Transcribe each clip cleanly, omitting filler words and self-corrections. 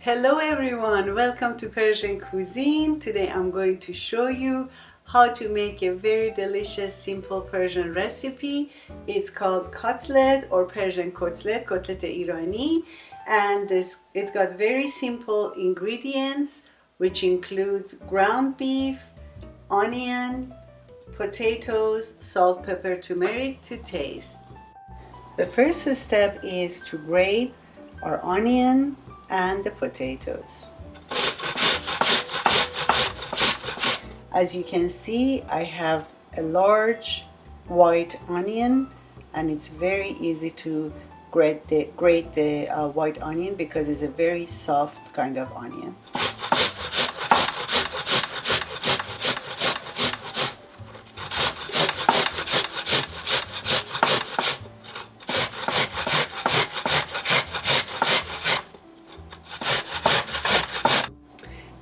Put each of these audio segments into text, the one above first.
Hello everyone, welcome to Persian Cuisine. Today I'm going to show you how to make a very delicious simple Persian recipe. It's called Cutlet or Persian Cutlet, Kotlet ایرانی, and it's got very simple ingredients which includes ground beef, onion, potatoes, salt, pepper, turmeric to taste. The first step is to grate our onion and the potatoes. As you can see, I have a large white onion, and it's very easy to grate the white onion because it's a very soft kind of onion.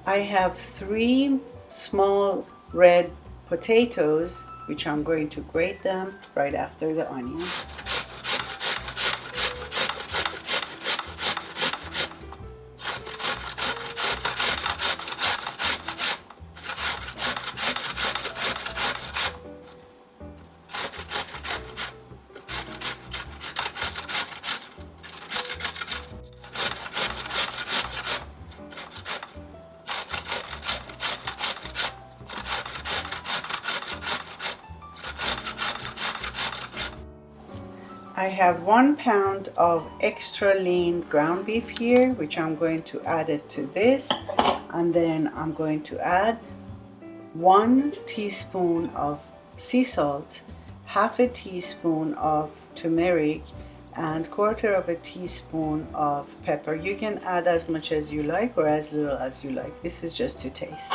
I have 3 small red potatoes, which I'm going to grate them right after the onion. I have 1 pound of extra lean ground beef here, which I'm going to add it to this, and then I'm going to add 1 teaspoon of sea salt, half a teaspoon of turmeric, and 1/4 teaspoon of pepper. You can add as much as you like or as little as you like. This is just to taste.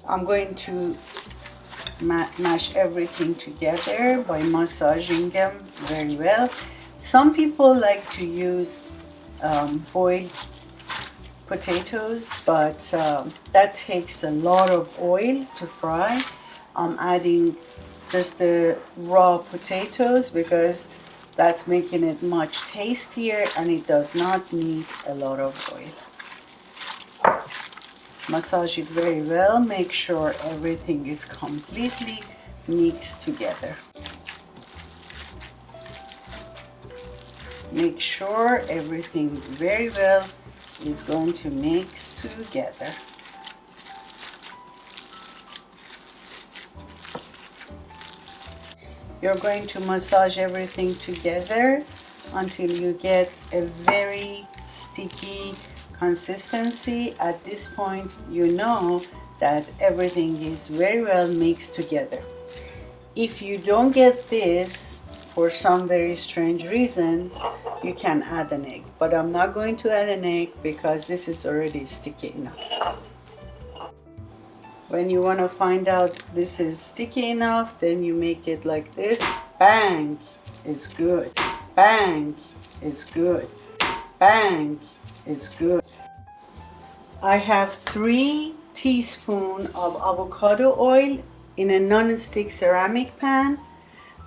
I'm going to mash everything together by massaging them very well. Some people like to use boiled potatoes, but that takes a lot of oil to fry. I'm adding just the raw potatoes because that's making it much tastier, and it does not need a lot of oil. Massage it very well. Make sure everything is completely mixed together. Make sure everything very well is going to mix together. You're going to massage everything together until you get a very sticky consistency. At this point, you know that everything is very well mixed together. If you don't get this for some very strange reasons, you can add an egg, but I'm not going to add an egg because this is already sticky enough. When you want to find out this is sticky enough, then you make it like this. Bang, it's good. Bang, it's good. Bang, it's good. I have 3 teaspoons of avocado oil in a non-stick ceramic pan.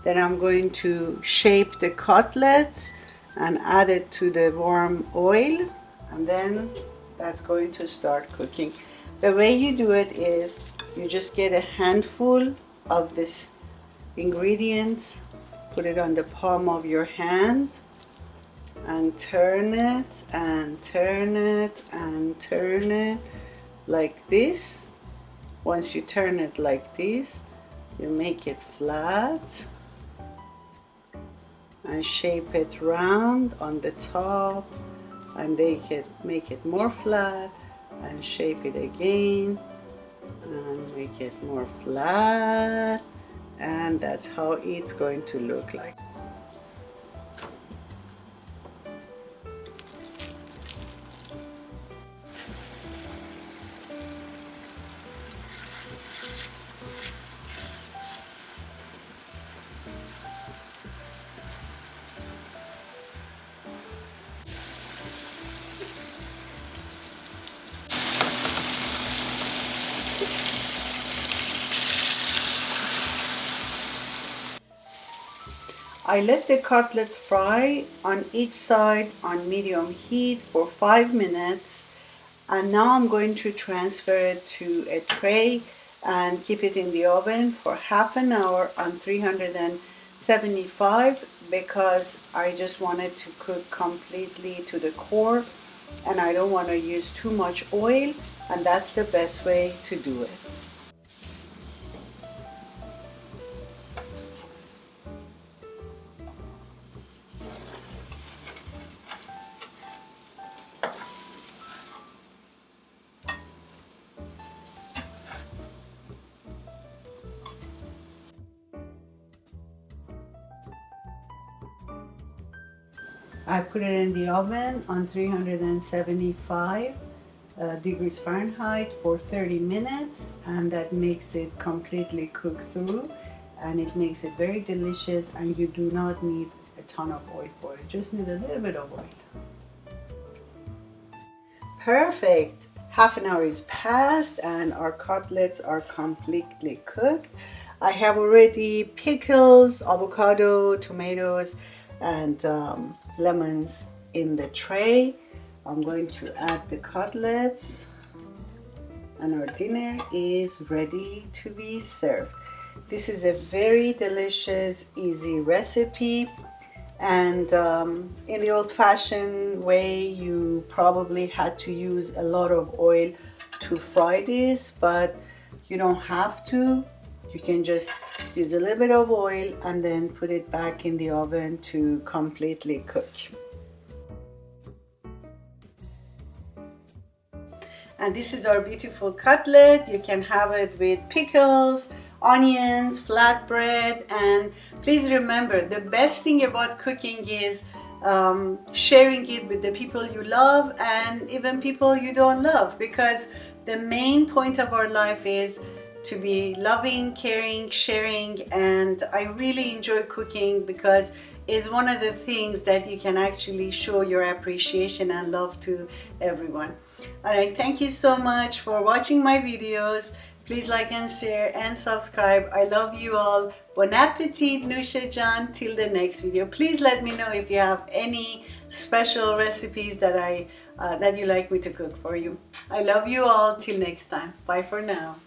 Then I'm going to shape the cutlets and add it to the warm oil, and then that's going to start cooking. The way you do it is you just get a handful of this ingredient, put it on the palm of your hand, and turn it and turn it and turn it like this. Once you turn it like this, you make it flat and shape it round on the top, and make it more flat and shape it again and make it more flat, and that's how it's going to look like. I let the cutlets fry on each side on medium heat for 5 minutes, and now I'm going to transfer it to a tray and keep it in the oven for half an hour on 375 because I just want it to cook completely to the core and I don't want to use too much oil, and that's the best way to do it. I put it in the oven on 375 degrees Fahrenheit for 30 minutes, and that makes it completely cook through, and it makes it very delicious, and you do not need a ton of oil for it, just need a little bit of oil. Perfect. Half an hour is passed and our cutlets are completely cooked. I have already pickles, avocado, tomatoes, and lemons in the tray. I'm going to add the cutlets and our dinner is ready to be served. This is a very delicious, easy recipe, and in the old-fashioned way you probably had to use a lot of oil to fry this, but you don't have to. You can just use a little bit of oil and then put it back in the oven to completely cook. And this is our beautiful cutlet. You can have it with pickles, onions, flatbread, and please remember, the best thing about cooking is sharing it with the people you love and even people you don't love, because the main point of our life is to be loving, caring, sharing, and I really enjoy cooking because it's one of the things that you can actually show your appreciation and love to everyone. Alright, thank you so much for watching my videos. Please like and share and subscribe. I love you all. Bon appetit, Nusha Jan. Till the next video. Please let me know if you have any special recipes that that you like me to cook for you. I love you all. Till next time. Bye for now.